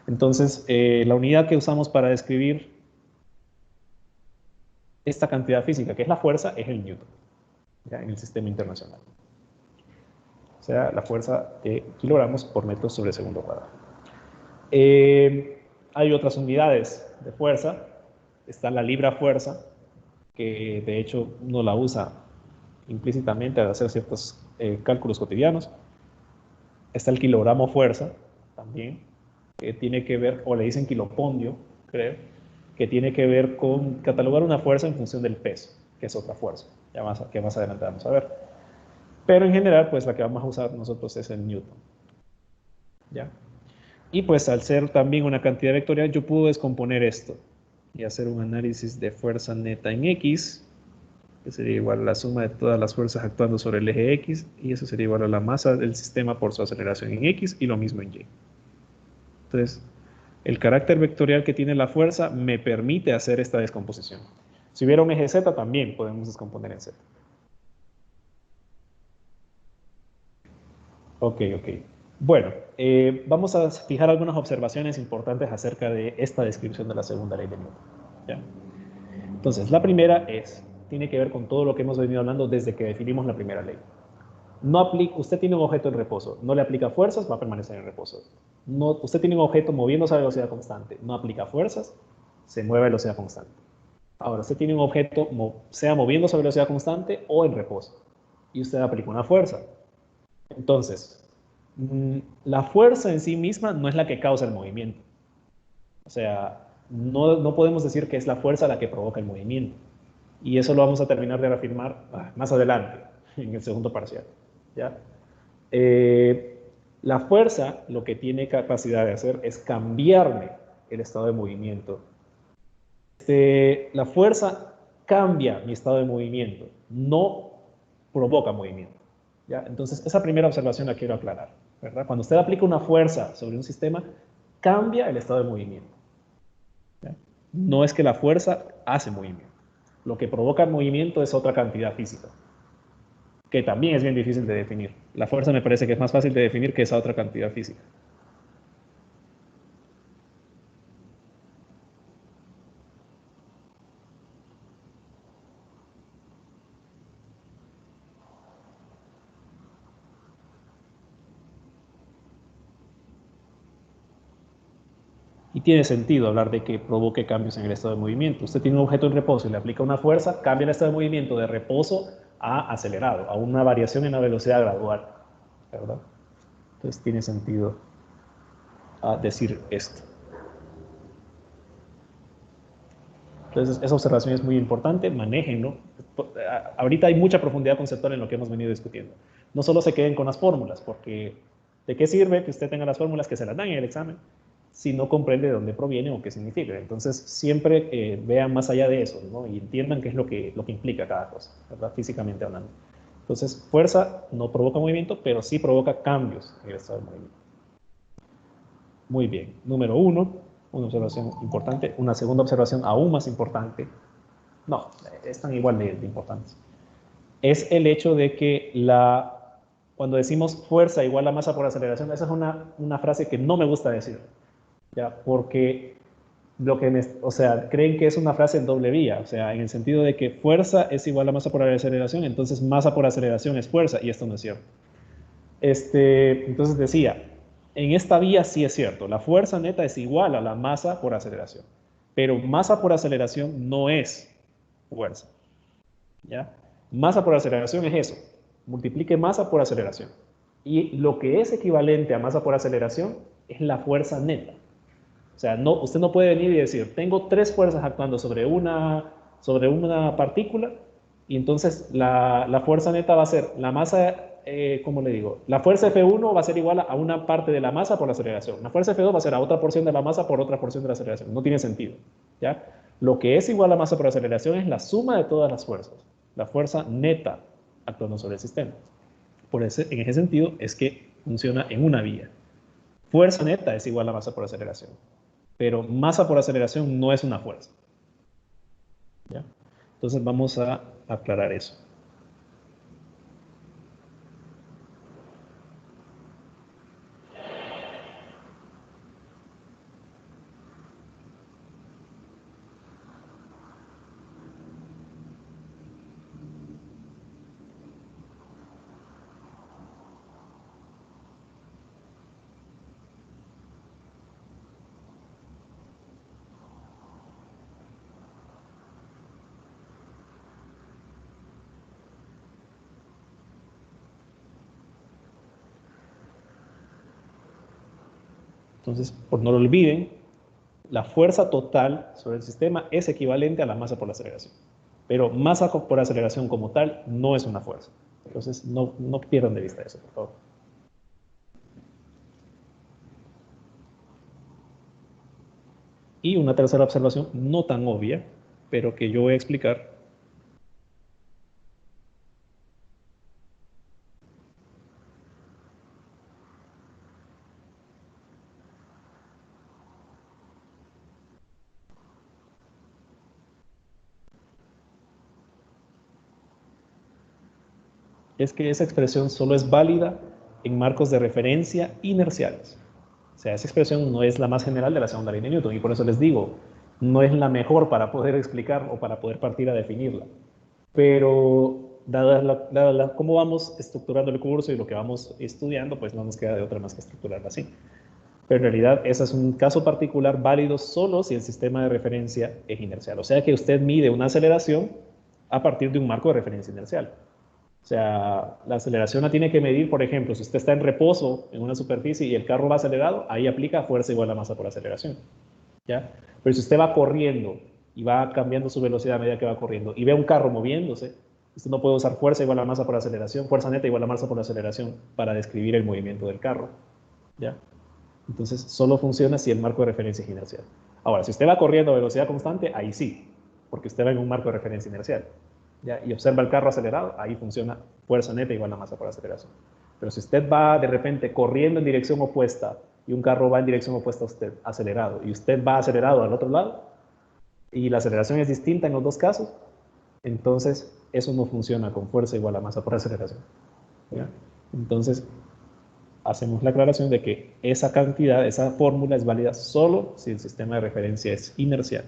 Entonces, la unidad que usamos para describir esta cantidad física, que es la fuerza, es el newton, ¿ya? En el sistema internacional. O sea, la fuerza de kilogramos por metro sobre segundo cuadrado. Hay otras unidades de fuerza. Está la libra fuerza, que de hecho uno la usa implícitamente al hacer ciertos cálculos cotidianos. Está el kilogramo fuerza, también, que tiene que ver, o le dicen kilopondio, creo, que tiene que ver con catalogar una fuerza en función del peso, que es otra fuerza, que más adelante vamos a ver. Pero en general, pues la que vamos a usar nosotros es el newton. ¿Ya? Y pues al ser también una cantidad vectorial, yo puedo descomponer esto y hacer un análisis de fuerza neta en X, que sería igual a la suma de todas las fuerzas actuando sobre el eje X, y eso sería igual a la masa del sistema por su aceleración en X, y lo mismo en Y. Entonces, el carácter vectorial que tiene la fuerza me permite hacer esta descomposición. Si hubiera un eje Z, también podemos descomponer en Z. Ok. Bueno, vamos a fijar algunas observaciones importantes acerca de esta descripción de la segunda ley de Newton. ¿Ya? Entonces, la primera tiene que ver con todo lo que hemos venido hablando desde que definimos la primera ley. Usted tiene un objeto en reposo, no le aplica fuerzas, va a permanecer en reposo. Usted tiene un objeto moviéndose a velocidad constante, no aplica fuerzas, se mueve a velocidad constante. Ahora, usted tiene un objeto, sea moviéndose a velocidad constante o en reposo, y usted aplica una fuerza. Entonces, la fuerza en sí misma no es la que causa el movimiento. O sea, no podemos decir que es la fuerza la que provoca el movimiento. Y eso lo vamos a terminar de reafirmar más adelante, en el segundo parcial. ¿Ya? La fuerza lo que tiene capacidad de hacer es cambiarme el estado de movimiento. La fuerza cambia mi estado de movimiento, no provoca movimiento. ¿Ya? Entonces, esa primera observación la quiero aclarar, ¿verdad? Cuando usted aplica una fuerza sobre un sistema, cambia el estado de movimiento. ¿Ya? No es que la fuerza hace movimiento. Lo que provoca movimiento es otra cantidad física, que también es bien difícil de definir. La fuerza me parece que es más fácil de definir que esa otra cantidad física. Y tiene sentido hablar de que provoque cambios en el estado de movimiento. Usted tiene un objeto en reposo y le aplica una fuerza, cambia el estado de movimiento de reposo a acelerado, a una variación en la velocidad gradual, ¿verdad? Entonces tiene sentido decir esto. Entonces esa observación es muy importante, manéjenlo. Ahorita hay mucha profundidad conceptual en lo que hemos venido discutiendo. No solo se queden con las fórmulas, porque ¿de qué sirve que usted tenga las fórmulas que se las dan en el examen si no comprende de dónde provienen o qué significa? Entonces, siempre vean más allá de eso, ¿no? Y entiendan qué es lo que implica cada cosa, ¿verdad? Físicamente hablando. Entonces, fuerza no provoca movimiento, pero sí provoca cambios en el estado de movimiento. Muy bien. Número 1, una observación importante. Una segunda observación aún más importante. No, están igual de importantes. Es el hecho de que cuando decimos fuerza igual a masa por aceleración, esa es una frase que no me gusta decir. ¿Ya? Porque o sea, creen que es una frase en doble vía, o sea, en el sentido de que fuerza es igual a masa por aceleración, entonces masa por aceleración es fuerza, y esto no es cierto. Entonces decía, en esta vía sí es cierto, la fuerza neta es igual a la masa por aceleración, pero masa por aceleración no es fuerza. ¿Ya? Masa por aceleración es eso, multiplique masa por aceleración. Y lo que es equivalente a masa por aceleración es la fuerza neta. O sea, usted no puede venir y decir, tengo 3 fuerzas actuando sobre una partícula, y entonces la fuerza neta va a ser la masa, ¿cómo le digo? La fuerza F1 va a ser igual a una parte de la masa por la aceleración. La fuerza F2 va a ser a otra porción de la masa por otra porción de la aceleración. No tiene sentido, ¿ya? Lo que es igual a masa por aceleración es la suma de todas las fuerzas. La fuerza neta actuando sobre el sistema. En ese sentido es que funciona en una vía. Fuerza neta es igual a masa por aceleración. Pero masa por aceleración no es una fuerza. ¿Ya? Entonces vamos a aclarar eso. Entonces, por no lo olviden, la fuerza total sobre el sistema es equivalente a la masa por la aceleración. Pero masa por aceleración como tal no es una fuerza. Entonces, no pierdan de vista eso, por favor. Y una tercera observación, no tan obvia, pero que yo voy a explicar. Es que esa expresión solo es válida en marcos de referencia inerciales. O sea, esa expresión no es la más general de la segunda ley de Newton, y por eso les digo, no es la mejor para poder explicar o para poder partir a definirla. Pero, dada cómo vamos estructurando el curso y lo que vamos estudiando, pues no nos queda de otra más que estructurarla así. Pero en realidad ese es un caso particular válido solo si el sistema de referencia es inercial. O sea que usted mide una aceleración a partir de un marco de referencia inercial. O sea, la aceleración la tiene que medir, por ejemplo, si usted está en reposo en una superficie y el carro va acelerado, ahí aplica fuerza igual a masa por aceleración. ¿Ya? Pero si usted va corriendo y va cambiando su velocidad a medida que va corriendo y ve un carro moviéndose, usted no puede usar fuerza igual a masa por aceleración, fuerza neta igual a masa por aceleración para describir el movimiento del carro. ¿Ya? Entonces, solo funciona si el marco de referencia es inercial. Ahora, si usted va corriendo a velocidad constante, ahí sí, porque usted va en un marco de referencia inercial. ¿Ya? Y observa el carro acelerado, ahí funciona fuerza neta igual a masa por aceleración. Pero si usted va de repente corriendo en dirección opuesta y un carro va en dirección opuesta a usted, acelerado, y usted va acelerado al otro lado, y la aceleración es distinta en los dos casos, entonces eso no funciona con fuerza igual a masa por aceleración. ¿Ya? Entonces, hacemos la aclaración de que esa cantidad, esa fórmula es válida solo si el sistema de referencia es inercial.